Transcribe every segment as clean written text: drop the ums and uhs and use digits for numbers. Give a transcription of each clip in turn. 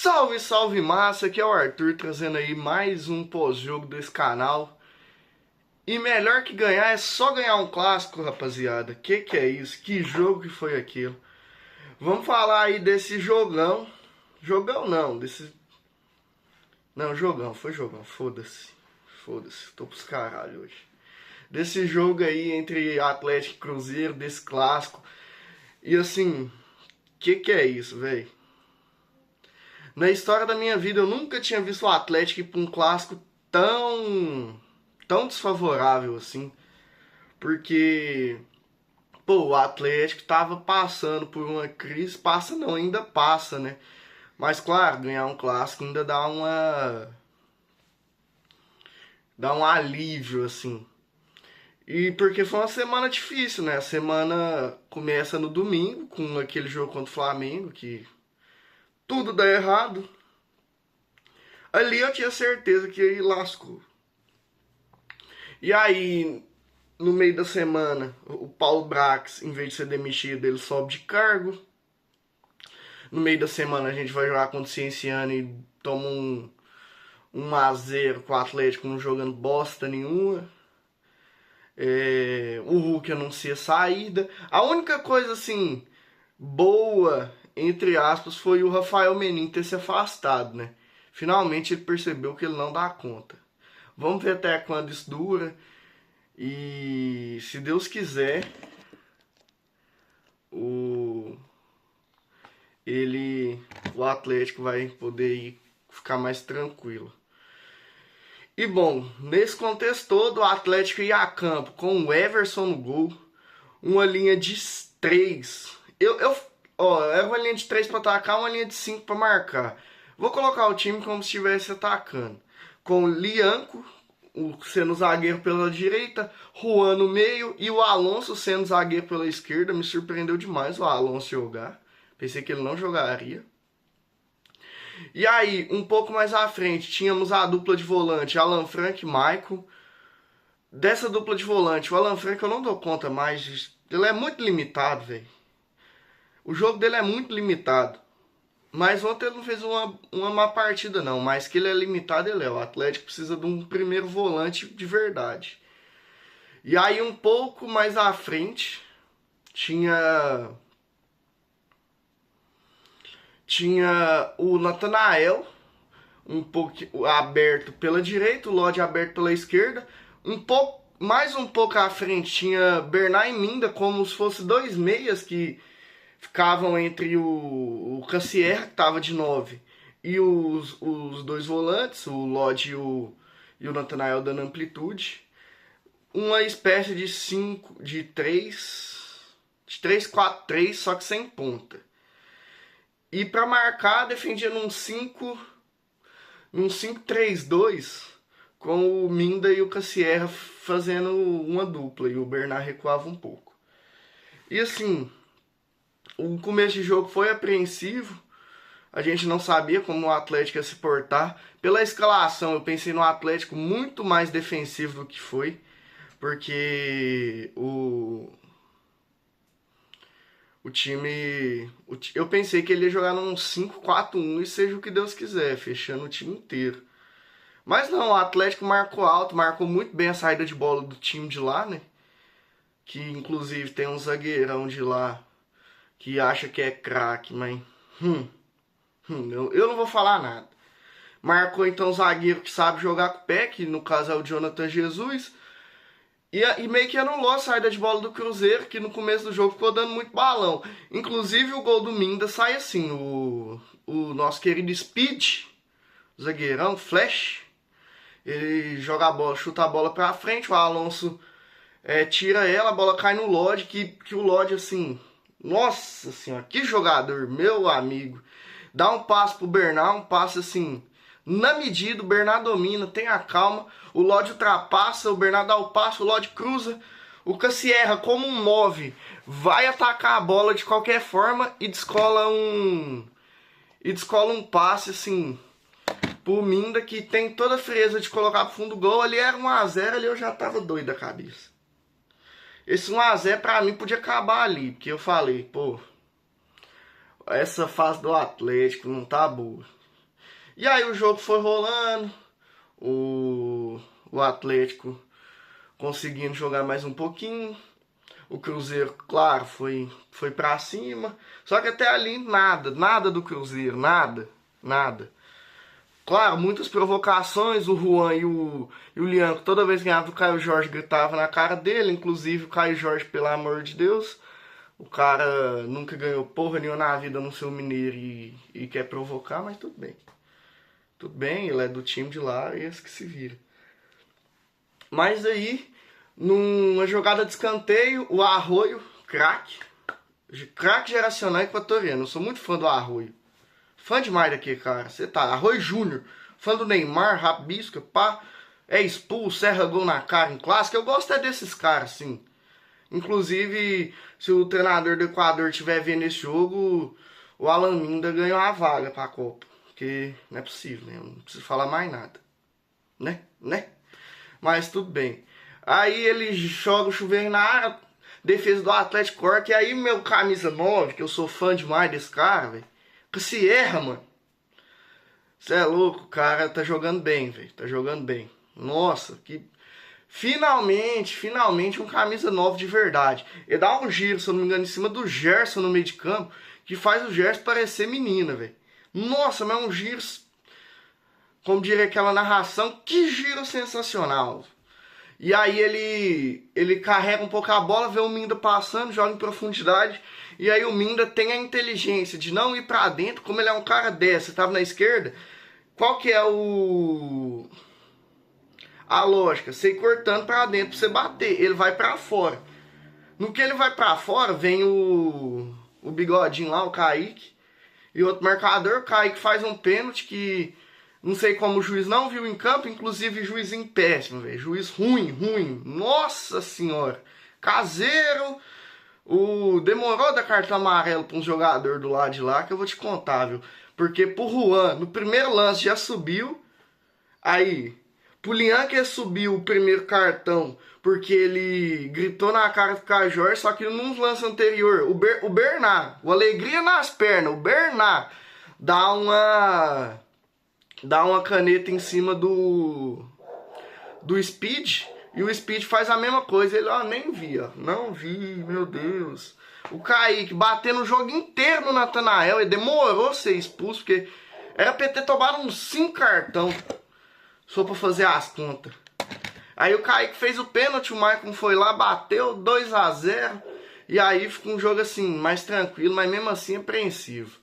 Salve, salve massa, aqui é o Arthur trazendo aí mais um pós-jogo desse canal. E melhor que ganhar é só ganhar um clássico, rapaziada. Que é isso? Que jogo que foi aquilo? Vamos falar aí desse jogão. Jogão não, desse... Não, jogão, foi jogão, foda-se. Foda-se, tô pros caralho hoje. Desse jogo aí entre Atlético e Cruzeiro, desse clássico. E assim, que é isso, velho? Na história da minha vida, eu nunca tinha visto o Atlético ir pra um clássico tão desfavorável assim. Porque, pô, o Atlético tava passando por uma crise. Passa não, ainda passa, né? Mas, claro, ganhar um clássico ainda dá um alívio, assim. E porque foi uma semana difícil, né? A semana começa no domingo, com aquele jogo contra o Flamengo, que tudo dá errado. Ali eu tinha certeza que ele lascou. E aí, no meio da semana, o Paulo Brax, em vez de ser demitido, ele sobe de cargo. No meio da semana a gente vai jogar contra o Cienciano e toma um 1-0 com o Atlético, não jogando bosta nenhuma. O Hulk anuncia saída. A única coisa assim boa, entre aspas, foi o Rafael Menin ter se afastado, né? Finalmente ele percebeu que ele não dá conta. Vamos ver até quando isso dura. E se Deus quiser, o Atlético vai poder ficar mais tranquilo. E bom, nesse contexto todo, o Atlético ia a campo com o Everson no gol, uma linha de 3. É uma linha de 3 para atacar, uma linha de 5 para marcar. Vou colocar o time como se estivesse atacando. Com o Lianco sendo zagueiro pela direita, Juan no meio e o Alonso sendo zagueiro pela esquerda. Me surpreendeu demais o Alonso jogar. Pensei que ele não jogaria. E aí, um pouco mais à frente, tínhamos a dupla de volante, Alan Franco e Maicon. Dessa dupla de volante, o Alan Franco eu não dou conta mais. Ele é muito limitado, velho. O jogo dele é muito limitado. Mas ontem ele não fez uma má partida, não. Mas que ele é limitado, ele é. O Atlético precisa de um primeiro volante de verdade. E aí, um pouco mais à frente, tinha o Natanael, um pouco aberto pela direita, o Lodi aberto pela esquerda. Mais um pouco à frente tinha Bernard e Minda, como se fossem dois meias que ficavam entre o Cassier, que estava de 9, e os dois volantes, o Lodi e o Natanael dando amplitude. Uma espécie de 3-4-3, só que sem ponta. E para marcar, defendia num 5-3-2, com o Minda e o Cassier fazendo uma dupla, e o Bernard recuava um pouco. E assim, o começo de jogo foi apreensivo, a gente não sabia como o Atlético ia se portar. Pela escalação, eu pensei no Atlético muito mais defensivo do que foi, porque o time... Eu pensei que ele ia jogar num 5-4-1 e seja o que Deus quiser, fechando o time inteiro. Mas não, o Atlético marcou alto, marcou muito bem a saída de bola do time de lá, né? Que inclusive tem um zagueirão de lá que acha que é craque, mas... eu não vou falar nada. Marcou então o zagueiro que sabe jogar com o pé, que no caso é o Jonathan Jesus. E meio que anulou a saída de bola do Cruzeiro, que no começo do jogo ficou dando muito balão. Inclusive o gol do Minda sai assim, o nosso querido Speed, zagueirão, Flash, ele joga a bola, chuta a bola pra frente, o Alonso tira ela, a bola cai no Lodi, que o Lodi assim, nossa senhora, que jogador, meu amigo. Dá um passo pro Bernard, um passe assim, na medida, o Bernard domina, tem a calma, o Lodi ultrapassa, o Bernard dá o passo, o Lodi cruza, o Cassierra, como um 9, vai atacar a bola de qualquer forma e descola um passe assim pro Minda, que tem toda a frieza de colocar pro fundo do gol. Ali era 1-0, ali eu já tava doido da cabeça. Esse 1-0 pra mim podia acabar ali, porque eu falei, pô, essa fase do Atlético não tá boa. E aí o jogo foi rolando, o Atlético conseguindo jogar mais um pouquinho. O Cruzeiro, claro, foi pra cima. Só que até ali nada do Cruzeiro, nada. Claro, muitas provocações, o Juan e o Lianco, toda vez que ganhava o Caio Jorge gritava na cara dele, inclusive o Caio Jorge, pelo amor de Deus, o cara nunca ganhou porra nenhuma na vida no seu Mineiro e quer provocar, mas tudo bem. Tudo bem, ele é do time de lá e esse que se vira. Mas aí, numa jogada de escanteio, o Arroio, craque geracional equatoriano. Eu sou muito fã do Arroio. Fã demais daqui, cara. Você tá, Arroio Júnior, fã do Neymar, rabisca, pá, é expulso, erra gol na cara em clássico. Eu gosto é desses caras, assim. Inclusive, se o treinador do Equador estiver vendo esse jogo, o Alan Minda ganhou a vaga pra Copa. Porque não é possível, né? Eu não preciso falar mais nada. Né? Mas tudo bem. Aí ele joga o chuveiro na área, defesa do Atlético corta, e aí meu camisa 9, que eu sou fã demais desse cara, velho, que se erra, mano. Você é louco, o cara tá jogando bem, velho. Tá jogando bem. Nossa, que... Finalmente um camisa 9 de verdade. Ele dá um giro, se eu não me engano, em cima do Gerson no meio de campo, que faz o Gerson parecer menina, velho. Nossa, mas é um giro, como diria aquela narração, que giro sensacional. E aí ele carrega um pouco a bola, vê o Minda passando, joga em profundidade. E aí o Minda tem a inteligência de não ir pra dentro, como ele é um cara dessa, tava na esquerda. Qual que é a lógica? Você ir cortando pra dentro pra você bater. Ele vai pra fora. No que ele vai pra fora, vem o bigodinho lá, o Kaique. E outro marcador, o Kaique faz um pênalti que... Não sei como o juiz não viu em campo, inclusive juizinho péssimo, velho. Juiz ruim. Nossa senhora. Caseiro. Demorou dar cartão amarelo pra um jogador do lado de lá, que eu vou te contar, viu? Porque pro Juan, no primeiro lance já subiu. Aí, pro Lian que subiu o primeiro cartão, porque ele gritou na cara do Caio Jorge, só que num lance anterior, o Bernard, o Alegria nas pernas, o Bernard dá uma caneta em cima do Speed, e o Speed faz a mesma coisa. Ele, nem vi, não vi, meu Deus. O Kaique batendo o jogo inteiro no Natanael, ele demorou a ser expulso, porque era pra ter tomado uns 5 cartão, só pra fazer as contas. Aí o Kaique fez o pênalti, o Maicon foi lá, bateu 2-0, e aí fica um jogo assim, mais tranquilo, mas mesmo assim apreensivo.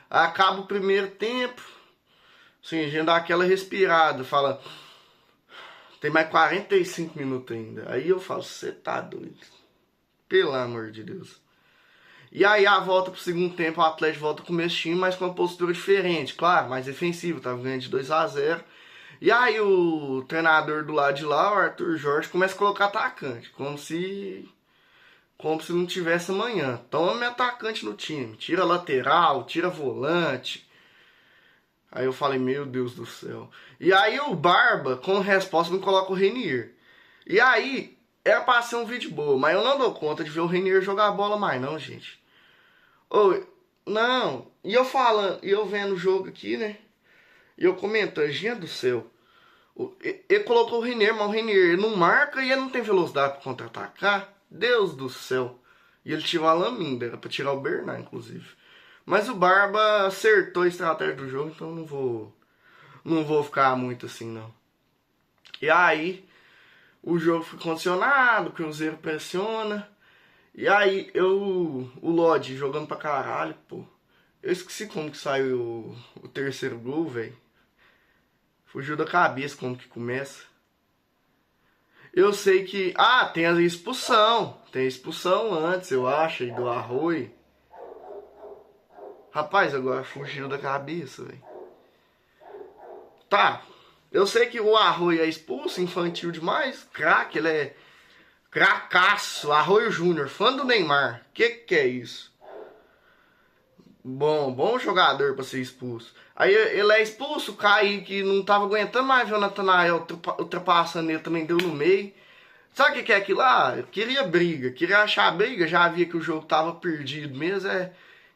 Acaba o primeiro tempo, sim, a gente dá aquela respirada, fala, tem mais 45 minutos ainda. Aí eu falo, você tá doido. Pelo amor de Deus. E aí a volta pro segundo tempo, o Atlético volta com o mesmo time, mas com uma postura diferente. Claro, mais defensivo, tava ganhando de 2-0. E aí o treinador do lado de lá, o Arthur Jorge, começa a colocar atacante. Como se não tivesse amanhã. Toma atacante no time. Tira lateral, tira volante. Aí eu falei, meu Deus do céu. E aí o Barba, como resposta, me coloca o Renier. E aí, era pra ser um vídeo bom, mas eu não dou conta de ver o Renier jogar a bola mais não, gente. Não. E eu falando, e eu vendo o jogo aqui, né? E eu comentando, gente do céu. Ele colocou o Renier, mas o Renier não marca e ele não tem velocidade pra contra-atacar. Deus do céu. E ele tirou a Laminda, era pra tirar o Bernard, inclusive. Mas o Barba acertou a estratégia do jogo, então não vou ficar muito assim, não. E aí, o jogo foi condicionado, o Cruzeiro pressiona. E aí, o Lodge jogando pra caralho, pô. Eu esqueci como que saiu o terceiro gol, velho. Fugiu da cabeça como que começa. Eu sei que... tem a expulsão. Tem a expulsão antes, eu acho, aí do Arroio. Rapaz, agora fugiu da cabeça, velho. Tá, eu sei que o Arroio é expulso, infantil demais. Craque, ele é cracaço. Arroio Júnior, fã do Neymar. Que é isso? Bom jogador pra ser expulso. Aí ele é expulso, o Kaique não tava aguentando mais ver o Natanael ultrapassando ele, também deu no meio. Sabe o que é aquilo lá? Queria briga, queria achar briga, já via que o jogo tava perdido mesmo,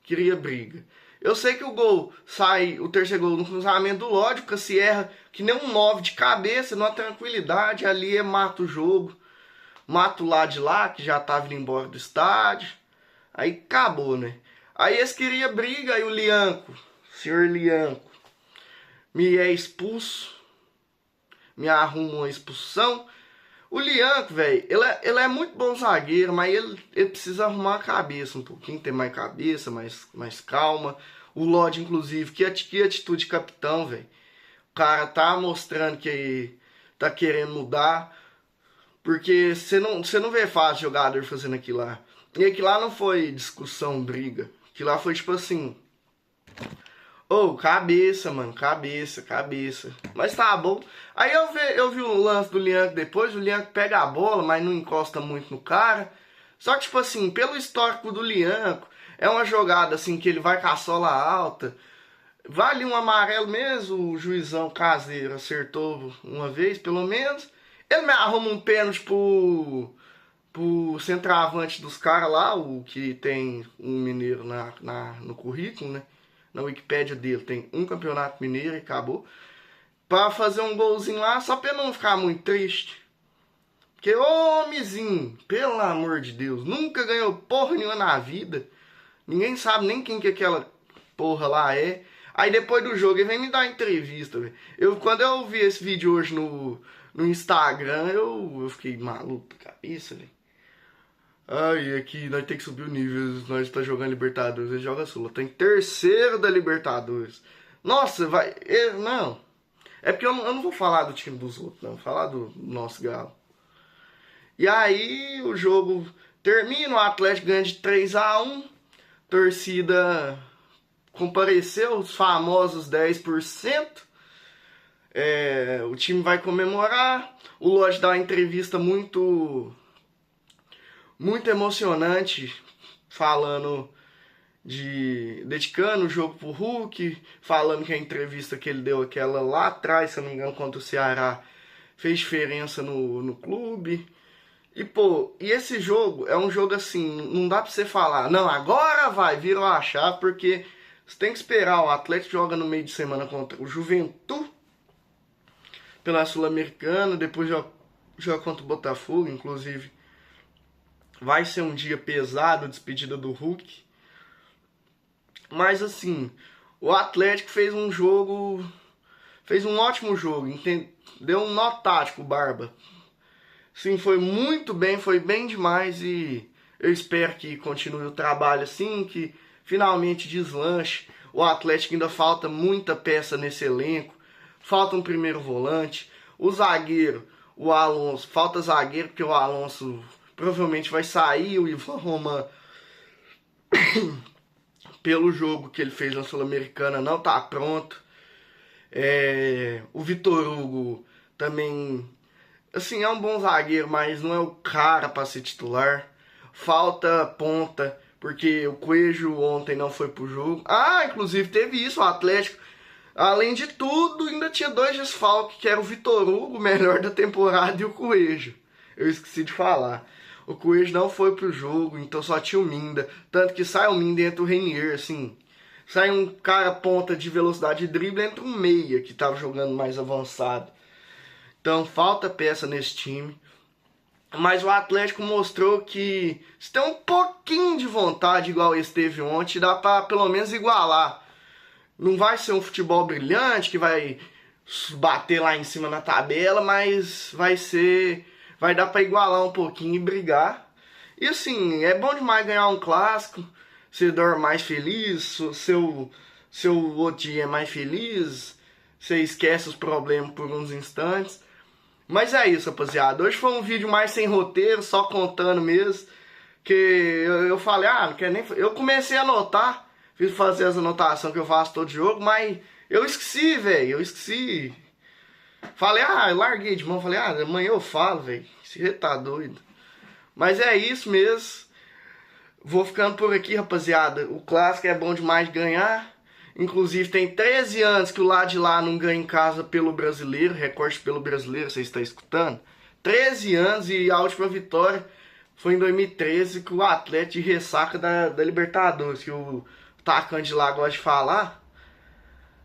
queria briga. Eu sei que o gol sai, o terceiro gol no cruzamento do Lodge, o Cassi erra que nem um 9 de cabeça, numa tranquilidade, ali mata o jogo. Mata o lado de lá, que já tava indo embora do estádio. Aí acabou, né? Aí eles queriam briga, aí o Lianco, senhor Lianco, me é expulso, me arruma uma expulsão. O Lianco, velho, ele é muito bom zagueiro, mas ele precisa arrumar a cabeça um pouquinho, ter mais cabeça, mais calma. O Lodge, inclusive, que atitude de capitão, velho. O cara tá mostrando que tá querendo mudar, porque você não vê fácil jogador fazendo aquilo lá. E aquilo lá não foi discussão, briga. Aquilo lá foi tipo assim... Ô, cabeça, mano, cabeça. Mas tá bom. Aí eu vi o lance do Lianco depois, o Lianco pega a bola, mas não encosta muito no cara. Só que, tipo assim, pelo histórico do Lianco, é uma jogada assim que ele vai com a sola alta. Vale um amarelo mesmo, o juizão caseiro acertou uma vez, pelo menos. Ele me arruma um pênalti pro centroavante dos caras lá, o que tem um mineiro no currículo, né? Na Wikipédia dele tem um campeonato mineiro e acabou. Pra fazer um golzinho lá, só pra não ficar muito triste. Porque, ô homenzinho, pelo amor de Deus, nunca ganhou porra nenhuma na vida. Ninguém sabe nem quem que aquela porra lá é. Aí depois do jogo ele vem me dar entrevista, velho. Quando eu vi esse vídeo hoje no Instagram, eu fiquei maluco da cabeça, velho. Ai, aqui nós temos que subir o nível, nós tá jogando Libertadores, ele joga Sula, tá em terceiro da Libertadores. Nossa, vai, não, é porque eu não vou falar do time dos outros, não, vou falar do nosso Galo. E aí o jogo termina, o Atlético ganha de 3-1, torcida compareceu, os famosos 10%, o time vai comemorar, o Lodge dá uma entrevista muito emocionante, falando dedicando o jogo pro Hulk, falando que a entrevista que ele deu aquela lá atrás, se eu não me engano, contra o Ceará, fez diferença no clube. E pô, e esse jogo é um jogo assim, não dá pra você falar, não, agora vai, virou a chave, porque você tem que esperar, o Atlético joga no meio de semana contra o Juventude, pela Sul-Americana, depois joga contra o Botafogo, inclusive. Vai ser um dia pesado, a despedida do Hulk. Mas assim, o Atlético fez um ótimo jogo, deu um nó tático, Barba. Sim, foi muito bem, foi bem demais e eu espero que continue o trabalho assim, que finalmente deslanche. O Atlético ainda falta muita peça nesse elenco, falta um primeiro volante, o zagueiro, o Alonso, falta zagueiro porque o Alonso provavelmente vai sair, o Ivan Roman, pelo jogo que ele fez na Sul-Americana, não tá pronto. O Vitor Hugo também, assim, é um bom zagueiro, mas não é o cara para ser titular. Falta ponta, porque o Coelho ontem não foi pro jogo. Ah, inclusive teve isso, o Atlético, além de tudo, ainda tinha 2 desfalques, que era o Vitor Hugo, melhor da temporada, e o Coelho. Eu esqueci de falar. O Coelho não foi pro jogo, então só tinha o Minda. Tanto que sai o Minda e entra o Renier, assim. Sai um cara ponta de velocidade de drible, entra um meia, que tava jogando mais avançado. Então falta peça nesse time. Mas o Atlético mostrou que se tem um pouquinho de vontade, igual esse teve ontem, dá pra pelo menos igualar. Não vai ser um futebol brilhante, que vai bater lá em cima na tabela, mas vai dar pra igualar um pouquinho e brigar. E assim, é bom demais ganhar um clássico, você dorme mais feliz, seu outro dia é mais feliz, você esquece os problemas por uns instantes. Mas é isso, rapaziada. Hoje foi um vídeo mais sem roteiro, só contando mesmo. Que eu falei, não quero nem... Eu comecei a anotar, fiz fazer as anotações que eu faço todo jogo, mas eu esqueci, velho, eu esqueci. Falei, eu larguei de mão, falei, amanhã eu falo, velho. Esse jeito tá doido. Mas é isso mesmo. Vou ficando por aqui, rapaziada. O clássico é bom demais de ganhar. Inclusive tem 13 anos que o lado de lá não ganha em casa pelo brasileiro, recorde pelo brasileiro, você está escutando? 13 anos e a última vitória foi em 2013 com o Atlético de ressaca da Libertadores, que o atacante de lá gosta de falar,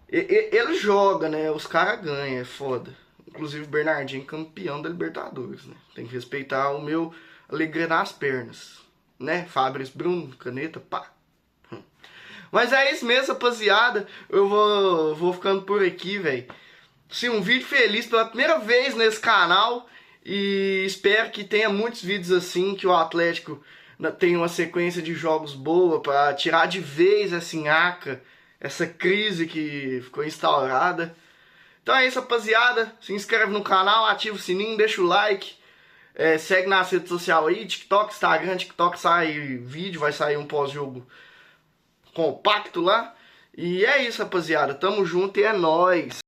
ele joga, né? Os caras ganham, é foda. Inclusive o Bernardinho campeão da Libertadores, né? Tem que respeitar o meu alegria nas pernas, né? Fabrício Bruno, caneta, pá. Mas é isso mesmo, rapaziada. Eu vou ficando por aqui, velho. Sim, um vídeo feliz pela primeira vez nesse canal. E espero que tenha muitos vídeos assim, que o Atlético tenha uma sequência de jogos boa para tirar de vez essa nhaca, essa crise que ficou instaurada. Então é isso, rapaziada. Se inscreve no canal, ativa o sininho, deixa o like. Segue nas redes sociais aí, TikTok, Instagram. TikTok sai vídeo, vai sair um pós-jogo compacto lá. E é isso, rapaziada. Tamo junto e é nóis.